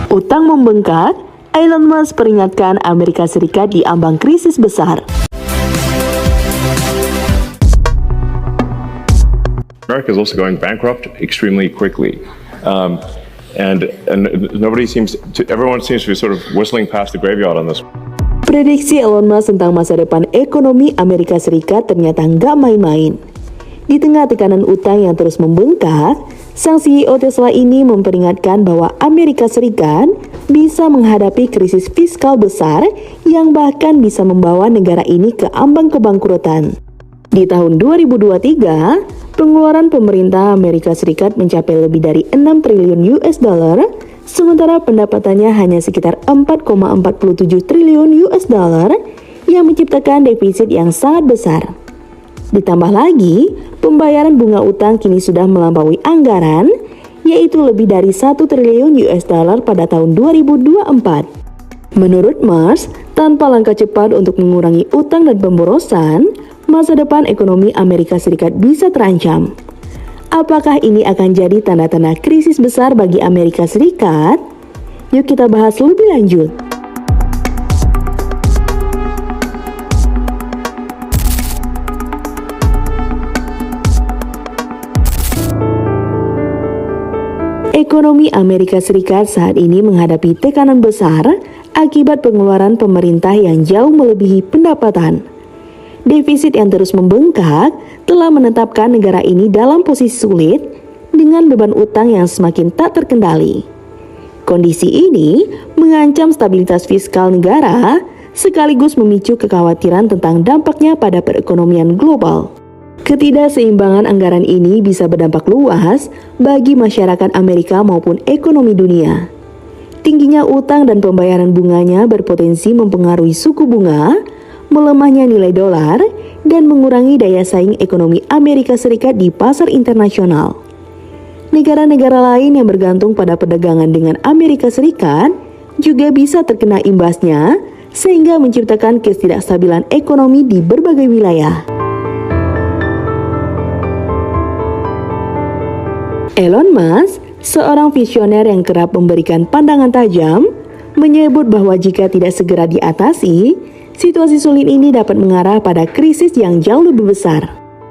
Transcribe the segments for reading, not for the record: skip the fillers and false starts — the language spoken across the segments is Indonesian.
Utang membengkak, Elon Musk peringatkan Amerika Serikat di ambang krisis besar. America is also going bankrupt extremely quickly. And everyone seems to be sort of whistling past the graveyard on this. Prediksi Elon Musk tentang masa depan ekonomi Amerika Serikat ternyata nggak main-main. Di tengah tekanan utang yang terus membengkak, sang CEO Tesla ini memperingatkan bahwa Amerika Serikat bisa menghadapi krisis fiskal besar yang bahkan bisa membawa negara ini ke ambang kebangkrutan. Di tahun 2023, pengeluaran pemerintah Amerika Serikat mencapai lebih dari 6 triliun US dollar, sementara pendapatannya hanya sekitar 4,47 triliun US dollar yang menciptakan defisit yang sangat besar. Ditambah lagi, pembayaran bunga utang kini sudah melampaui anggaran, yaitu lebih dari 1 triliun US dollar pada tahun 2024. Menurut Musk, tanpa langkah cepat untuk mengurangi utang dan pemborosan, masa depan ekonomi Amerika Serikat bisa terancam. Apakah ini akan jadi tanda-tanda krisis besar bagi Amerika Serikat? Yuk kita bahas lebih lanjut. Ekonomi Amerika Serikat saat ini menghadapi tekanan besar akibat pengeluaran pemerintah yang jauh melebihi pendapatan. Defisit yang terus membengkak telah menetapkan negara ini dalam posisi sulit dengan beban utang yang semakin tak terkendali. Kondisi ini mengancam stabilitas fiskal negara sekaligus memicu kekhawatiran tentang dampaknya pada perekonomian global. Ketidakseimbangan anggaran ini bisa berdampak luas bagi masyarakat Amerika maupun ekonomi dunia. Tingginya utang dan pembayaran bunganya berpotensi mempengaruhi suku bunga, melemahnya nilai dolar, dan mengurangi daya saing ekonomi Amerika Serikat di pasar internasional. Negara-negara lain yang bergantung pada perdagangan dengan Amerika Serikat juga bisa terkena imbasnya, sehingga menciptakan ketidakstabilan ekonomi di berbagai wilayah. Elon Musk, seorang visioner yang kerap memberikan pandangan tajam, menyebut bahwa jika tidak segera diatasi, situasi sulit ini dapat mengarah pada krisis yang jauh lebih besar.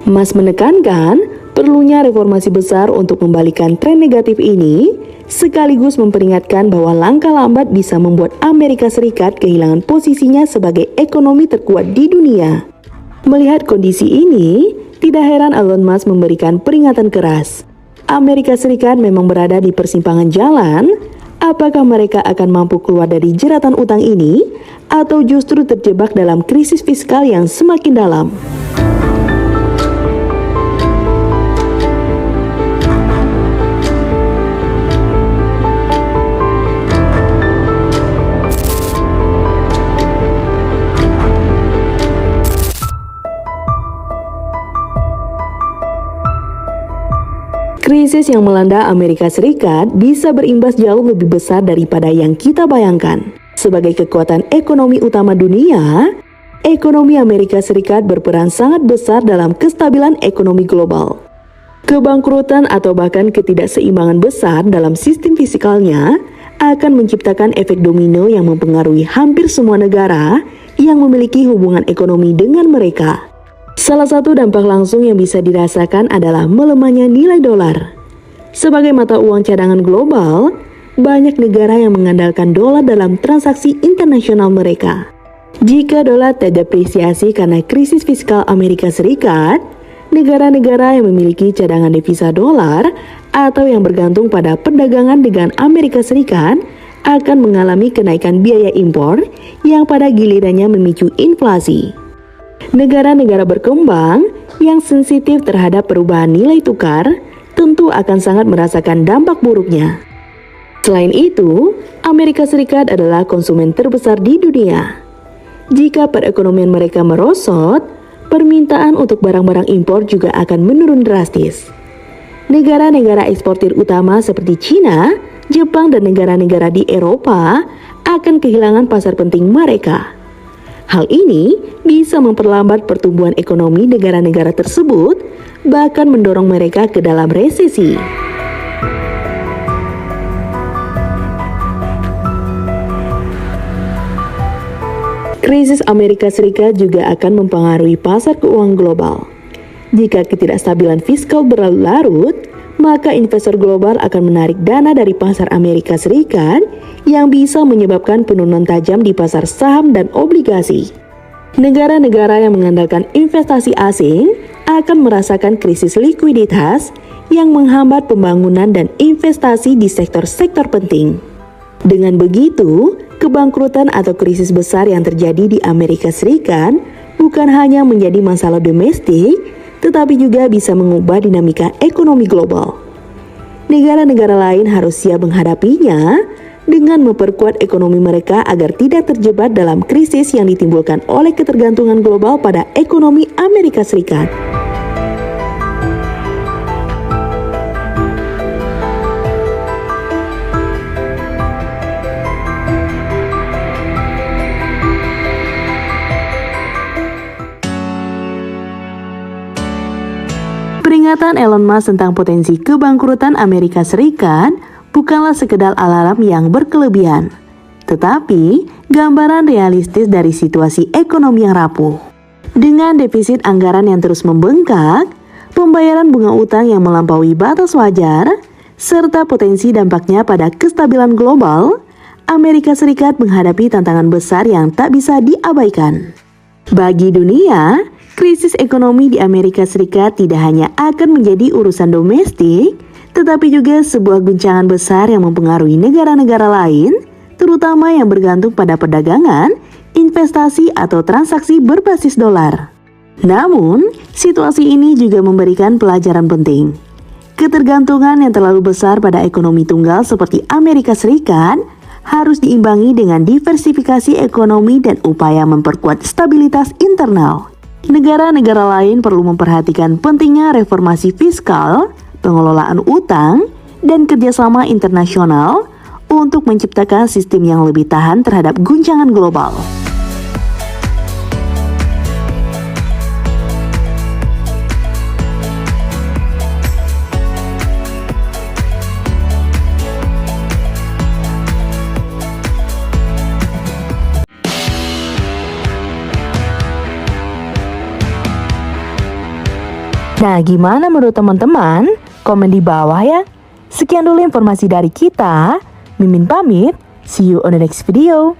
Musk menekankan perlunya reformasi besar untuk membalikan tren negatif ini, sekaligus memperingatkan bahwa langkah lambat bisa membuat Amerika Serikat kehilangan posisinya sebagai ekonomi terkuat di dunia. Melihat kondisi ini, tidak heran Elon Musk memberikan peringatan keras. Amerika Serikat memang berada di persimpangan jalan. Apakah mereka akan mampu keluar dari jeratan utang ini, atau justru terjebak dalam krisis fiskal yang semakin dalam? Krisis yang melanda Amerika Serikat bisa berimbas jauh lebih besar daripada yang kita bayangkan. Sebagai kekuatan ekonomi utama dunia, ekonomi Amerika Serikat berperan sangat besar dalam kestabilan ekonomi global. Kebangkrutan atau bahkan ketidakseimbangan besar dalam sistem fiskalnya akan menciptakan efek domino yang mempengaruhi hampir semua negara yang memiliki hubungan ekonomi dengan mereka. Salah satu dampak langsung yang bisa dirasakan adalah melemahnya nilai dolar. Sebagai mata uang cadangan global, banyak negara yang mengandalkan dolar dalam transaksi internasional mereka. Jika dolar terdepresiasi karena krisis fiskal Amerika Serikat, negara-negara yang memiliki cadangan devisa dolar atau yang bergantung pada perdagangan dengan Amerika Serikat akan mengalami kenaikan biaya impor yang pada gilirannya memicu inflasi. Negara-negara berkembang yang sensitif terhadap perubahan nilai tukar tentu akan sangat merasakan dampak buruknya. Selain itu, Amerika Serikat adalah konsumen terbesar di dunia. Jika perekonomian mereka merosot, permintaan untuk barang-barang impor juga akan menurun drastis. Negara-negara eksportir utama seperti China, Jepang, dan negara-negara di Eropa akan kehilangan pasar penting mereka. Hal ini bisa memperlambat pertumbuhan ekonomi negara-negara tersebut, bahkan mendorong mereka ke dalam resesi. Krisis Amerika Serikat juga akan mempengaruhi pasar keuangan global. Jika ketidakstabilan fiskal berlarut-larut, maka investor global akan menarik dana dari pasar Amerika Serikat yang bisa menyebabkan penurunan tajam di pasar saham dan obligasi. Negara-negara yang mengandalkan investasi asing akan merasakan krisis likuiditas yang menghambat pembangunan dan investasi di sektor-sektor penting. Dengan begitu, kebangkrutan atau krisis besar yang terjadi di Amerika Serikat bukan hanya menjadi masalah domestik, tetapi juga bisa mengubah dinamika ekonomi global. Negara-negara lain harus siap menghadapinya dengan memperkuat ekonomi mereka agar tidak terjebak dalam krisis yang ditimbulkan oleh ketergantungan global pada ekonomi Amerika Serikat. Peringatan Elon Musk tentang potensi kebangkrutan Amerika Serikat bukanlah sekedar alarm yang berkelebihan, tetapi gambaran realistis dari situasi ekonomi yang rapuh. Dengan defisit anggaran yang terus membengkak, pembayaran bunga utang yang melampaui batas wajar, serta potensi dampaknya pada kestabilan global, Amerika Serikat menghadapi tantangan besar yang tak bisa diabaikan. Bagi dunia, krisis ekonomi di Amerika Serikat tidak hanya akan menjadi urusan domestik, tetapi juga sebuah guncangan besar yang mempengaruhi negara-negara lain, terutama yang bergantung pada perdagangan, investasi atau transaksi berbasis dolar. Namun, situasi ini juga memberikan pelajaran penting. Ketergantungan yang terlalu besar pada ekonomi tunggal seperti Amerika Serikat harus diimbangi dengan diversifikasi ekonomi dan upaya memperkuat stabilitas internal. Negara-negara lain perlu memperhatikan pentingnya reformasi fiskal, pengelolaan utang, dan kerjasama internasional untuk menciptakan sistem yang lebih tahan terhadap guncangan global. Nah, gimana menurut teman-teman? Komen di bawah ya. Sekian dulu informasi dari kita. Mimin pamit. See you on the next video.